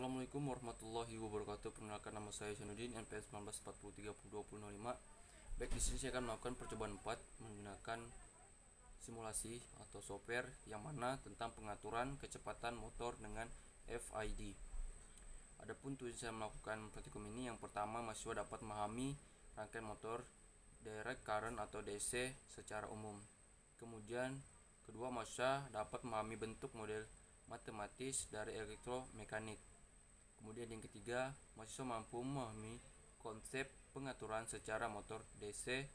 Assalamualaikum warahmatullahi wabarakatuh. Perkenalkan, nama saya Sanudin, NPM 1940302005. Baik, di sini saya akan melakukan percobaan 4 menggunakan simulasi atau software yang mana tentang pengaturan kecepatan motor dengan FID. Adapun tujuan saya melakukan praktikum ini, yang pertama, mahasiswa dapat memahami rangkaian motor direct current atau DC secara umum. Kemudian kedua, mahasiswa dapat memahami bentuk model matematis dari elektromekanik. Kemudian yang ketiga, mahasiswa mampu memahami konsep pengaturan secara motor DC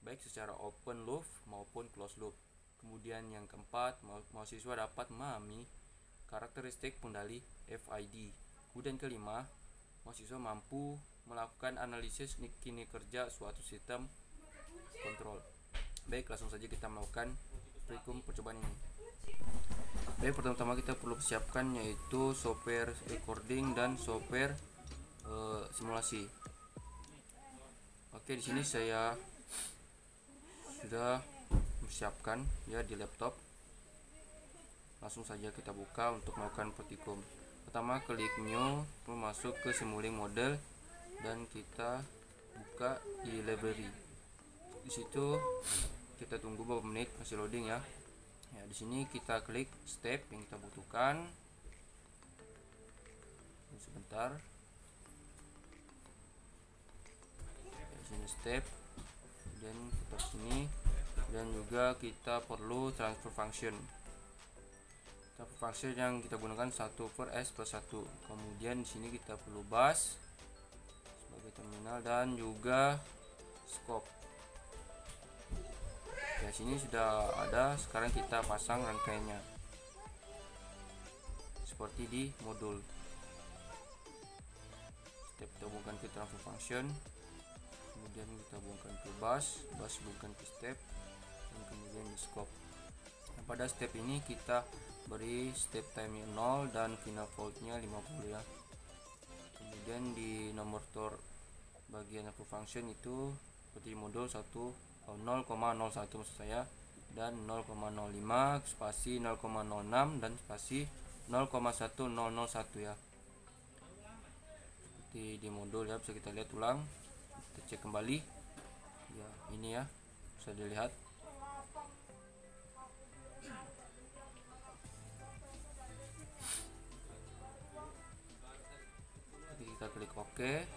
baik secara open loop maupun closed loop. Kemudian yang keempat, mahasiswa dapat memahami karakteristik pengendali FID. Kemudian kelima, mahasiswa mampu melakukan analisis kinerja suatu sistem kontrol. Baik, langsung saja kita melakukan praktikum percobaan ini. Baik, pertama-tama kita perlu persiapkan yaitu software recording dan software simulasi. Oke, di sini saya sudah mempersiapkan ya di laptop. Langsung saja kita buka untuk melakukan praktikum. Pertama, klik new, masuk ke simulating model dan kita buka di library. Di situ kita tunggu beberapa menit masih loading ya. Ya, di sini kita klik step yang kita butuhkan. Sebentar. Ya, di sini step, dan kita sini, dan juga kita perlu transfer function. Transfer function yang kita gunakan 1/s+1. Kemudian di sini kita perlu bus sebagai terminal dan juga scope. Ya, sini sudah ada. Sekarang kita pasang rangkaiannya seperti di modul. Step kita hubungkan ke transfer function, kemudian kita hubungkan ke bus hubungkan ke step, dan kemudian di scope. Nah, pada step ini kita beri step time 0 dan final voltnya 50 ya. Kemudian di nomor tor bagian transfer function itu seperti modul 0,01 maksud saya, dan 0,05 spasi 0,06 dan spasi 0,1001 ya, seperti di modul ya. Bisa kita lihat ulang, kita cek kembali ya. Ini ya, bisa dilihat. Jadi kita klik OK.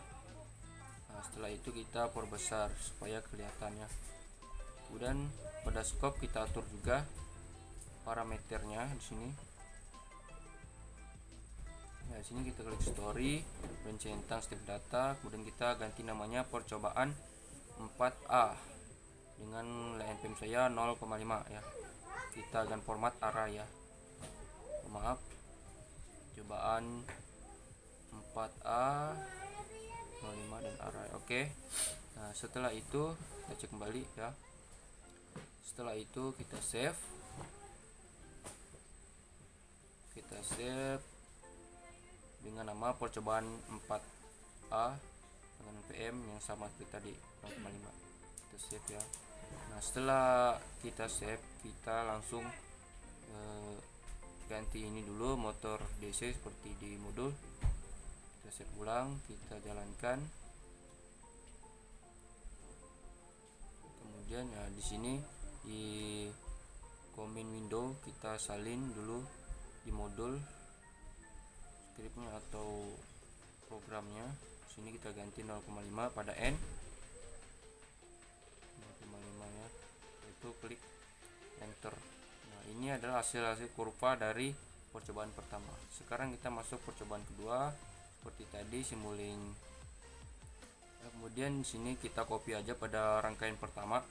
Nah, setelah itu kita perbesar supaya kelihatannya. Kemudian pada scope kita atur juga parameternya di sini. Nah, di sini kita klik story dan centang step data. Kemudian kita ganti namanya percobaan 4A dengan npm saya 0,5 ya. Kita ganti format array ya. Maaf, cobaan 4A 05 dan array. Oke. Nah, setelah itu kita cek kembali ya. Setelah itu kita save. Dengan nama percobaan 4A dengan npm yang sama seperti tadi 0,5. Kita save ya. Nah, setelah kita save, kita langsung ganti ini dulu motor DC seperti di modul. Kita save ulang, kita jalankan. Kemudian ya, di sini di command window kita salin dulu di modul scriptnya atau programnya. Sini kita ganti 0,5 pada n 0,5 ya, itu klik enter. Nah, ini adalah hasil kurva dari percobaan pertama. Sekarang kita masuk percobaan kedua seperti tadi simulating. Kemudian di sini kita copy aja pada rangkaian pertama,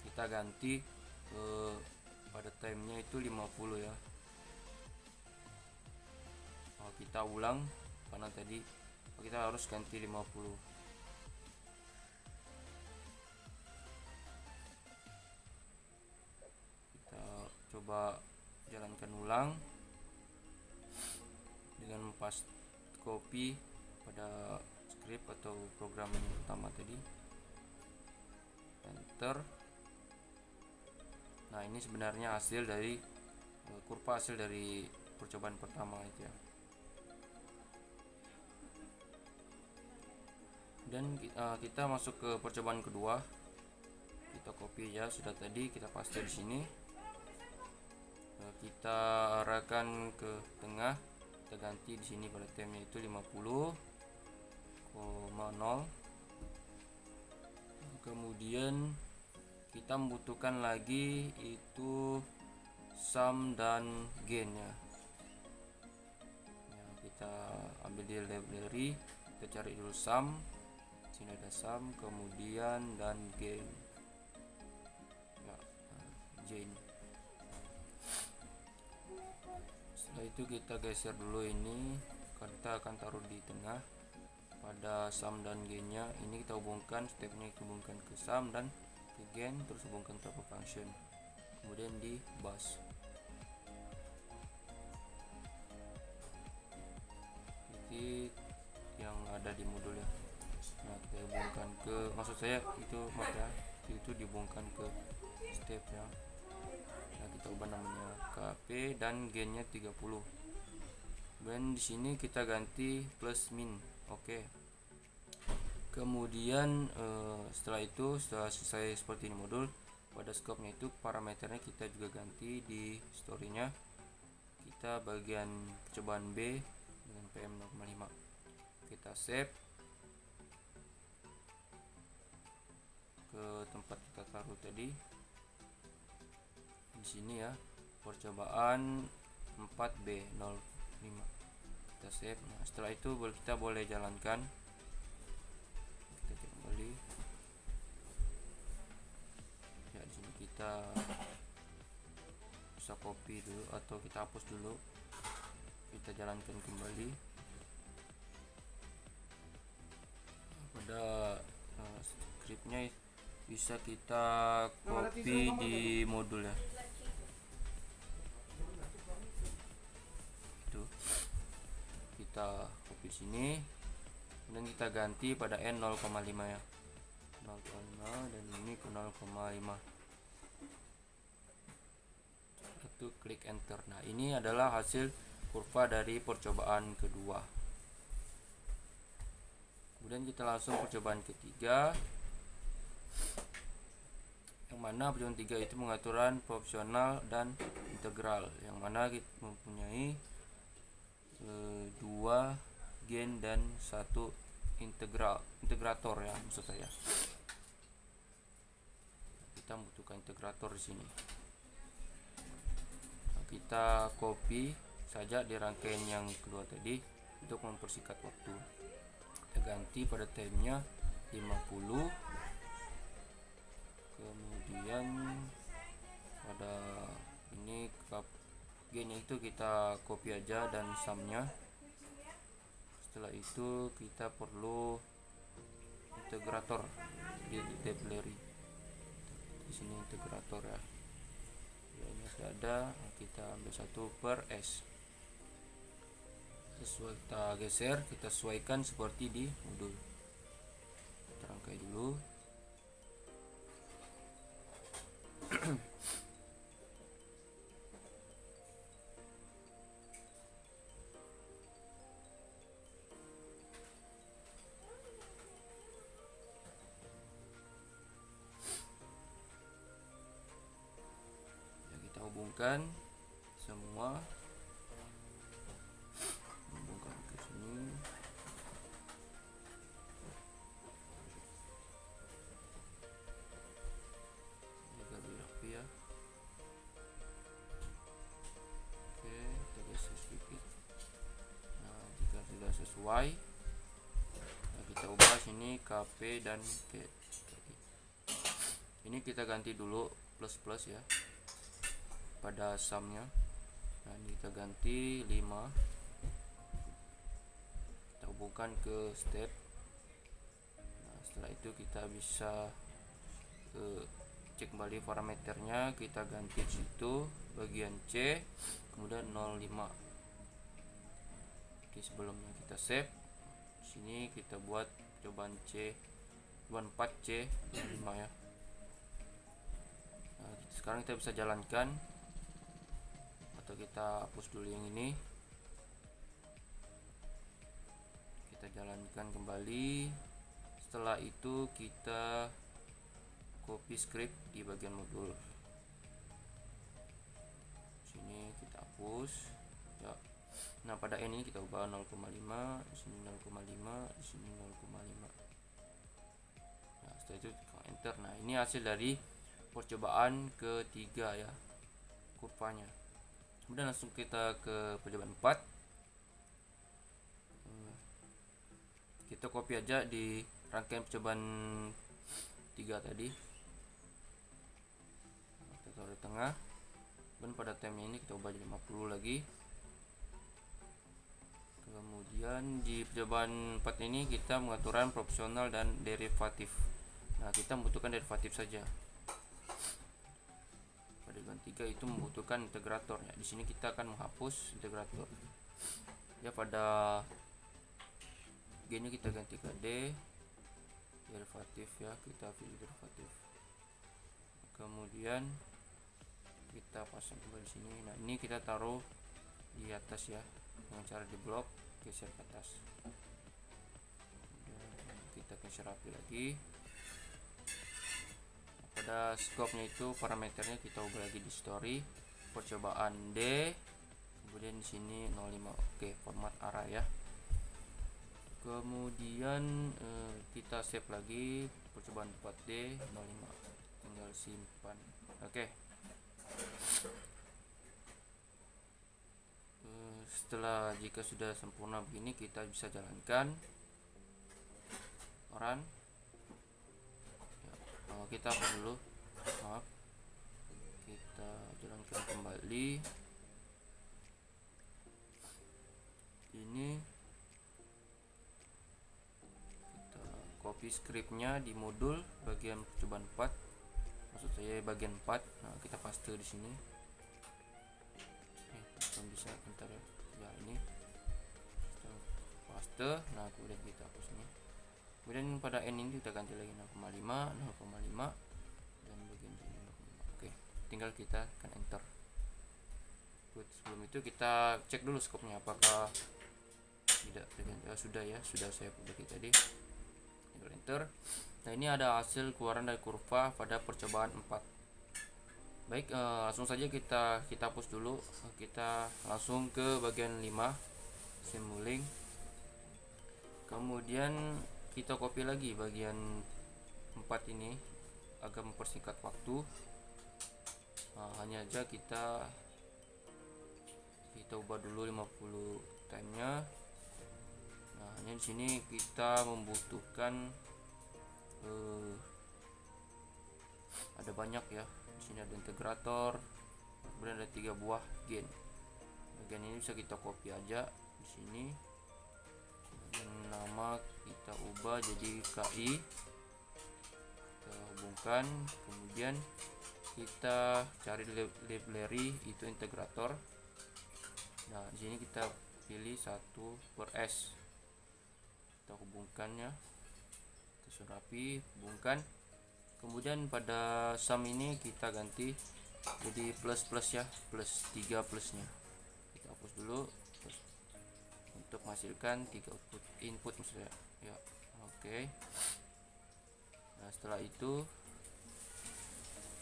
kita ganti pada timenya itu 50 ya. Kita ulang karena tadi kita harus ganti 50. Kita coba jalankan ulang dengan pas copy pada script atau program yang pertama tadi, enter. Nah, ini sebenarnya hasil dari kurva hasil dari percobaan pertama itu ya. Kemudian kita masuk ke percobaan kedua. Kita copy ya, sudah tadi kita paste di sini. Kita arahkan ke tengah, kita ganti di sini pada temnya itu 50,0. Kemudian kita membutuhkan lagi itu sum dan gain ya. Kita ambil di library, kita cari dulu sum. Sini ada sum, kemudian dan gain ya, gain. Setelah itu kita geser dulu ini, kita akan taruh di tengah pada sum dan gainnya. Ini kita hubungkan, stepnya kita hubungkan ke sum dan ke gain, terus hubungkan ke function, kemudian di bus. Ini yang ada di modul ya. Nah, kita hubungkan ke, maksud saya itu maaf ya, itu dihubungkan ke step ya. Nah, kita ubah namanya KP dan gainnya 30. Dan di sini kita ganti plus min. Oke. Kemudian setelah itu, setelah selesai seperti ini modul, pada scope-nya itu parameternya kita juga ganti di story-nya. Kita bagian percobaan B dengan PM0,5. Kita save ke tempat kita taruh tadi. Di sini ya, percobaan 4B05. Kita save. Nah, setelah itu kita boleh jalankan. Kita cek kembali. Ya, di sini kita bisa copy dulu atau kita hapus dulu. Kita jalankan kembali. Pada scriptnya bisa kita copy di modul ya. Itu kita copy sini, dan kita ganti pada n 0,5 ya, 0,5 dan ini ke 0,5. Itu klik enter. Nah, ini adalah hasil kurva dari percobaan kedua. Kemudian kita langsung percobaan ketiga, yang mana percobaan 3 itu pengaturan proporsional dan integral, yang mana kita mempunyai 2 gain dan 1 integrator ya, maksud saya. Kita membutuhkan integrator di sini. Nah, kita copy saja di rangkaian yang kedua tadi untuk mempersingkat waktu. Kita ganti pada time-nya 50. Kemudian pada ini gainnya itu kita copy aja dan sumnya. Setelah itu kita perlu integrator di library. Di sini integrator ya. Ini sudah ada, kita ambil 1/s. Kita geser, kita sesuaikan seperti di modul. Kita rangkai dulu. Ya, kita hubungkan semua, hubungkan ke sini. Agak rapi ya. Oke, kita geser sedikit. Nah, jika sudah sesuai, nah, kita ubah sini KP dan K. Ini kita ganti dulu plus ya pada sumnya. Nah, ini kita ganti 5. Kita hubungkan ke step. Nah, setelah itu kita bisa cek kembali parameternya, kita ganti situ bagian C, kemudian 05. Oke, sebelumnya kita save. Di sini kita buat cobaan C 4C 5 ya. Nah, sekarang kita bisa jalankan, atau kita hapus dulu yang ini. Kita jalankan kembali. Setelah itu kita copy script di bagian modul. Sini kita hapus ya. Nah, pada n ini kita ubah 0,5, di sini 0,5, di sini 0,5. Nah, setelah itu enter. Nah, ini hasil dari percobaan ketiga ya, kurvanya. Kemudian langsung kita ke percobaan 4. Kita copy aja di rangkaian percobaan 3 tadi. Kita taruh di tengah. Dan pada time ini kita ubah jadi 50 lagi. Kemudian di percobaan 4 ini kita pengaturan proporsional dan derivatif. Nah, kita membutuhkan derivatif saja. Pada percobaan 3 itu membutuhkan integrator ya. Di sini kita akan menghapus integrator. Ya, pada G nya kita ganti ke D, derivatif ya, kita pilih derivatif. Kemudian kita pasang kembali di sini. Nah, ini kita taruh di atas ya, dengan cara di blok, geser ke atas. Kemudian kita geser rapi lagi. Pada scope-nya itu parameternya kita ubah lagi di story, percobaan D, kemudian di sini 05. Oke, format array ya. Kemudian kita save lagi percobaan 4D 05, tinggal simpan. Oke. Setelah jika sudah sempurna begini, kita bisa jalankan run ya. Kita hapus dulu, maaf, kita jalankan kembali. Ini copy scriptnya di modul bagian percobaan 4, maksud saya bagian 4. Nah, kita paste di sini. Belum bisa, bentar ya. Ya, ini kita paste. Nah, kemudian kita hapus ini. Kemudian pada n ini kita ganti lagi 0,5, 0,5, dan bagian sini 0,5. Oke, tinggal kita akan enter. Sebelum itu kita cek dulu scope-nya apakah tidak terganti. Sudah ya, sudah saya publik tadi. Enter. Nah, ini ada hasil keluaran dari kurva pada percobaan 4. Baik, langsung saja kita hapus dulu. Kita langsung ke bagian 5, simulink. Kemudian kita copy lagi bagian 4 ini agar mempersingkat waktu. Nah, hanya aja kita ubah dulu 50 time-nya. Nah, ini di sini kita membutuhkan ada banyak ya. Di sini ada integrator, kemudian ada 3 buah gen. Bagian ini bisa kita copy aja di sini. Dan nama kita ubah jadi KI. Kita hubungkan, kemudian kita cari library itu integrator. Nah, di sini kita pilih 1/s. Kita hubungkannya, susun rapi, hubungkan. Kemudian pada sum ini kita ganti jadi plus ya, plus 3 plusnya. Kita hapus dulu untuk menghasilkan 3 input maksudnya ya. Oke. Nah, setelah itu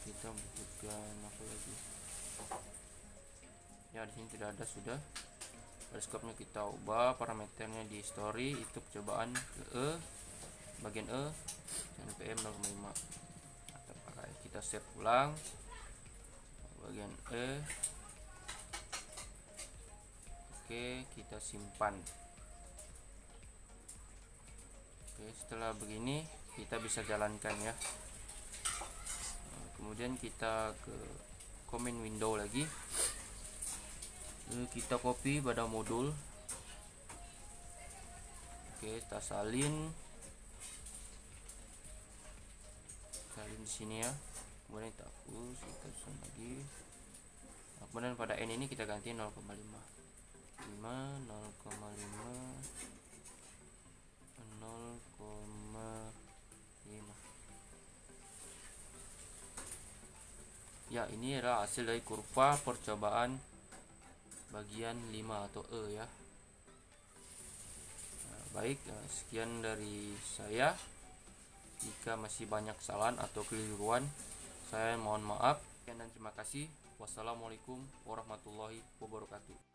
kita butuhkan apa lagi ya, di sini tidak ada, sudah. Pada scope-nya kita ubah parameternya di story itu percobaan E, bagian E, dan PM 0,5. Kita save ulang bagian E. Oke, kita simpan. Oke, setelah begini kita bisa jalankan ya. Kemudian kita ke command window lagi. Kita copy pada modul. Oke, kita salin di sini ya. Kemudian kita hapus, kita susun lagi. Nah, kemudian pada n ini kita ganti 0,5, 0,5, 0,5. Ya, ini adalah hasil dari kurva percobaan bagian 5 atau E ya. Nah, baik, sekian dari saya. Jika masih banyak kesalahan atau keliruan, saya mohon maaf. Dan terima kasih. Wassalamualaikum warahmatullahi wabarakatuh.